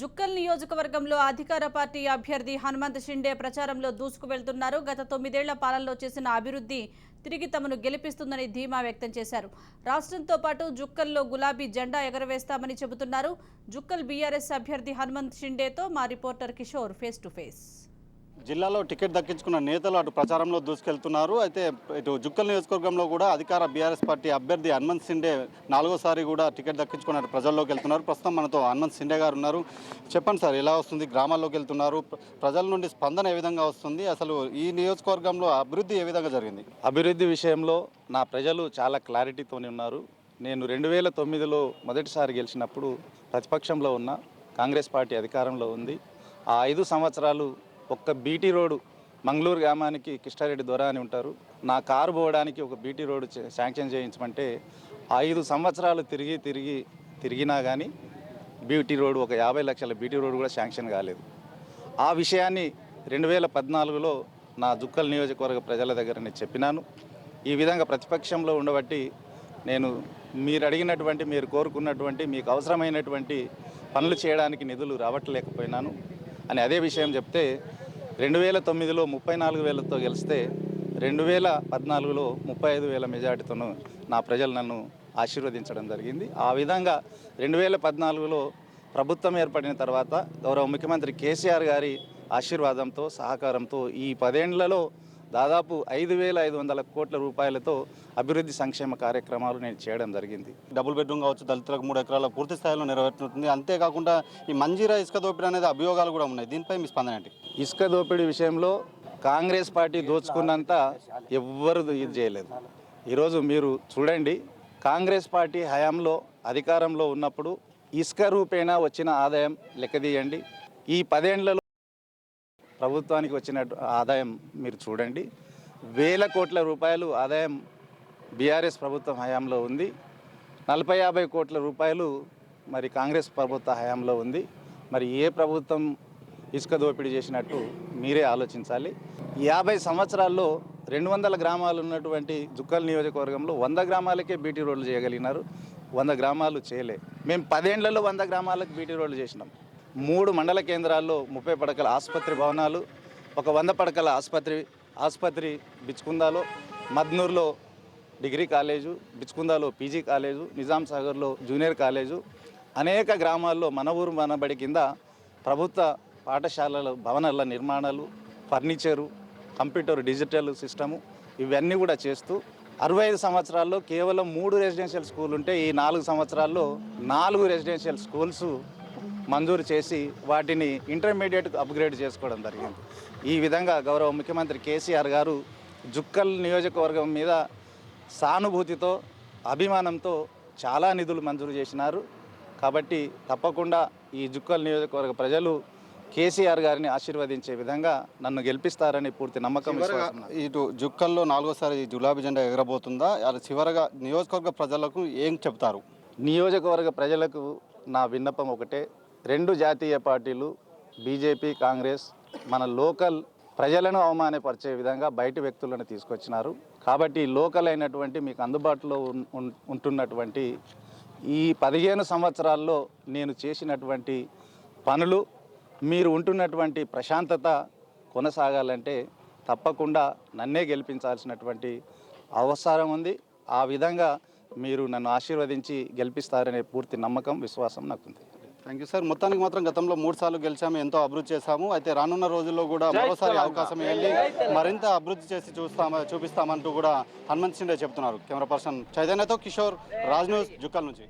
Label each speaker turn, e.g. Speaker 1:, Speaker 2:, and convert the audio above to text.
Speaker 1: జుక్కల్ నియోజకవర్గంలో అధికార పార్టీ అభ్యర్థి హనుమంత్ షిండే ప్రచారంలో దూసుకు వెళ్తున్నారు. గత 9 ఏళ్ల పాలనలో చేసిన అభివృద్ధి తిరిగి తమను గెలిపిస్తుందని ధీమా వ్యక్తం చేశారు. రాష్ట్రంతో పాటు జుక్కల్లో గులాబీ జెండా ఎగరవేస్తామని చెబుతున్నారు. జుక్కల్ బీఆర్ఎస్ అభ్యర్థి హనుమంత్ షిండేతో మా reporter Kishore face to face.
Speaker 2: జిల్లాలో టికెట్ దక్కించుకున్న నేతలు అటు ప్రచారంలో దూసుకెళ్తున్నారు. అయితే ఇటు జుక్కల్ నియోజకవర్గంలో కూడా అధికార బీఆర్ఎస్ పార్టీ అభ్యర్థి హనుమంత్ షిండే 4వసారి కూడా టికెట్ దక్కించుకున్న ప్రజల్లోకి వెళ్తున్నారు. ప్రస్తుతం మనతో హనుమంత్ షిండే గారు ఉన్నారు. చెప్పండి సార్, ఎలా వస్తుంది? గ్రామాల్లోకి వెళ్తున్నారు, ప్రజల నుండి స్పందన ఏ విధంగా వస్తుంది? అసలు ఈ నియోజకవర్గంలో అభివృద్ధి ఏ విధంగా జరిగింది?
Speaker 3: అభివృద్ధి విషయంలో నా ప్రజలు చాలా క్లారిటీతోనే ఉన్నారు. నేను 2009లో మొదటిసారి గెలిచినప్పుడు ప్రతిపక్షంలో ఉన్న కాంగ్రెస్ పార్టీ అధికారంలో ఉంది. ఆ 5 సంవత్సరాలు ఒక్క బీటీ రోడ్డు మంగళూరు గ్రామానికి కిష్టారెడ్డి దొర అని ఉంటారు, నా కారు పోవడానికి ఒక బీటీ రోడ్డు శాంక్షన్ చేయించమంటే 5 సంవత్సరాలు తిరిగినా కానీ బీటీ రోడ్డు, ఒక 50 లక్షల బీటీ రోడ్డు కూడా శాంక్షన్ కాలేదు. ఆ విషయాన్ని 2014లో నా జుక్కల్ నియోజకవర్గ ప్రజల దగ్గర నేను చెప్పినాను. ఈ విధంగా ప్రతిపక్షంలో ఉండబట్టి నేను మీరు అడిగినటువంటి, మీరు కోరుకున్నటువంటి, మీకు అవసరమైనటువంటి పనులు చేయడానికి నిధులు రావట్లేకపోయినాను అని అదే విషయం చెప్తే 2009లో 34,000తో గెలిస్తే 2014లో 35,000 మెజార్టీతోనూ నా ప్రజలు నన్ను ఆశీర్వదించడం జరిగింది. ఆ విధంగా 2014లో ప్రభుత్వం ఏర్పడిన తర్వాత గౌరవ ముఖ్యమంత్రి కేసీఆర్ గారి ఆశీర్వాదంతో, సహకారంతో ఈ 10 ఏళ్లలో దాదాపు 5,500 కోట్ల రూపాయలతో అభివృద్ధి సంక్షేమ కార్యక్రమాలు నేను చేయడం జరిగింది.
Speaker 2: డబుల్ బెడ్రూమ్ కావచ్చు, దళితులకు 3 ఎకరాల పూర్తి స్థాయిలో నెరవేరుతుంది. అంతేకాకుండా ఈ మంజీరా ఇసుక దోపిడీ అనేది అభియోగాలు కూడా ఉన్నాయి. దీనిపై మీ స్పందన ఏంటి?
Speaker 3: ఇసుక దోపిడీ విషయంలో కాంగ్రెస్ పార్టీ దోచుకున్నంత ఎవ్వరు ఇది చేయలేదు. ఈరోజు మీరు చూడండి, కాంగ్రెస్ పార్టీ హయాంలో అధికారంలో ఉన్నప్పుడు ఇసుక రూపేణా వచ్చిన ఆదాయం లెక్కదీయండి. ఈ 10 ఏళ్లలో ప్రభుత్వానికి వచ్చిన ఆదాయం మీరు చూడండి, వేల కోట్ల రూపాయలు ఆదాయం బీఆర్ఎస్ ప్రభుత్వం హయాంలో ఉంది. 40-50 కోట్ల రూపాయలు మరి కాంగ్రెస్ ప్రభుత్వ హయాంలో ఉంది. మరి ఏ ప్రభుత్వం ఇసుక దోపిడీ చేసినట్టు మీరే ఆలోచించాలి. 50 సంవత్సరాల్లో 200 గ్రామాలు ఉన్నటువంటి జుక్కల్ నియోజకవర్గంలో 100 గ్రామాలకే బీటీ రోడ్లు చేయగలిగినారు, 100 గ్రామాలు చేయలే. మేము 10 ఏళ్లలో 100 గ్రామాలకు బీటీ రోడ్లు చేసినాం. 3 మండల కేంద్రాల్లో 30 పడకల ఆసుపత్రి భవనాలు, ఒక 100 పడకల ఆసుపత్రి బిచ్కుందాలో, మద్నూరులో డిగ్రీ కాలేజు, బిచ్కుందాలో పీజీ కాలేజు, నిజాం సాగర్లో జూనియర్ కాలేజు, అనేక గ్రామాల్లో మన ఊరు మనబడి కింద ప్రభుత్వ పాఠశాలల భవనాల నిర్మాణాలు, ఫర్నిచరు, కంప్యూటర్ డిజిటల్ సిస్టము, ఇవన్నీ కూడా చేస్తూ 65 సంవత్సరాల్లో కేవలం 3 రెసిడెన్షియల్ స్కూల్ ఉంటే ఈ 4 సంవత్సరాల్లో 4 రెసిడెన్షియల్ స్కూల్స్ మంజూరు చేసి వాటిని ఇంటర్మీడియట్కు అప్గ్రేడ్ చేసుకోవడం జరిగింది. ఈ విధంగా గౌరవ ముఖ్యమంత్రి కేసీఆర్ గారు జుక్కల్ నియోజకవర్గం మీద సానుభూతితో, అభిమానంతో చాలా నిధులు మంజూరు చేసినారు. కాబట్టి తప్పకుండా ఈ జుక్కల్ నియోజకవర్గ ప్రజలు కేసీఆర్ గారిని ఆశీర్వదించే విధంగా నన్ను గెలిపిస్తారని పూర్తి నమ్మకం.
Speaker 2: ఇటు జుక్కల్లో 4వసారి గులాబీ జెండా ఎగరబోతుందా? చివరగా నియోజకవర్గ ప్రజలకు ఏం చెప్తారు?
Speaker 3: నియోజకవర్గ ప్రజలకు నా విన్నపం ఒకటే, 2 జాతీయ పార్టీలు బీజేపీ, కాంగ్రెస్ మన లోకల్ ప్రజలను అవమానపరిచే విధంగా బయటి వ్యక్తులను తీసుకొచ్చినారు. కాబట్టి లోకల్ అయినటువంటి, మీకు అందుబాటులో ఉంటున్నటువంటి ఈ 15 సంవత్సరాల్లో నేను చేసినటువంటి పనులు, మీరు ఉంటున్నటువంటి ప్రశాంతత కొనసాగాలంటే తప్పకుండా నన్నే గెలిపించాల్సినటువంటి అవసరం ఉంది. ఆ విధంగా మీరు నన్ను ఆశీర్వదించి గెలిపిస్తారనే పూర్తి నమ్మకం, విశ్వాసం నాకుంది.
Speaker 2: Thank you sir. మొత్తానికి మాత్రం గతంలో 3 సార్లు గెలిచాము, ఎంతో అభివృద్ధి చేశాము. అయితే రానున్న రోజుల్లో కూడా మరోసారి అవకాశం ఇవ్వండి, మరింత అభివృద్ధి చేసి చూపిస్తామంటూ కూడా హనుమంత్ షిండే చెప్తున్నారు. కెమెరా పర్సన్ చైతన్యతో కిషోర్, రాజ్ న్యూస్, జుక్కల్ నుంచి.